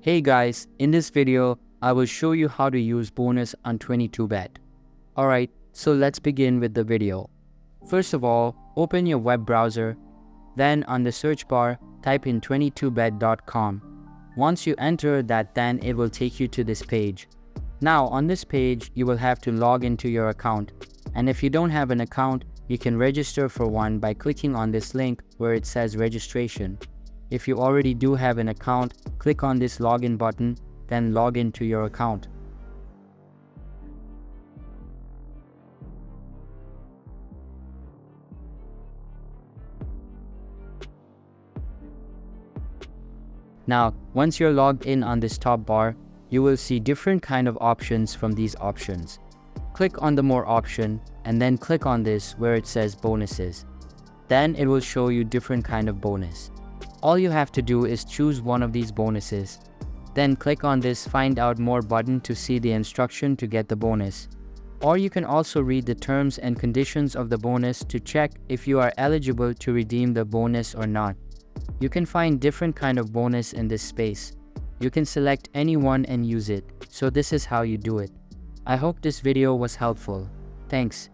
Hey guys, in this video, I will show you how to use bonus on 22bet. Alright, so let's begin with the video. First of all, open your web browser, then on the search bar, type in 22bet.com. Once you enter that, then it will take you to this page. Now on this page, you will have to log into your account. And if you don't have an account, you can register for one by clicking on this link where it says registration. If you already do have an account, click on this login button, then log into your account. Now, once you're logged in on this top bar, you will see different kind of options from these options. Click on the more option and then click on this where it says bonuses. Then it will show you different kind of bonus. All you have to do is choose one of these bonuses. Then click on this find out more button to see the instruction to get the bonus. Or you can also read the terms and conditions of the bonus to check if you are eligible to redeem the bonus or not. You can find different kind of bonus in this space. You can select any one and use it. So this is how you do it. I hope this video was helpful. Thanks.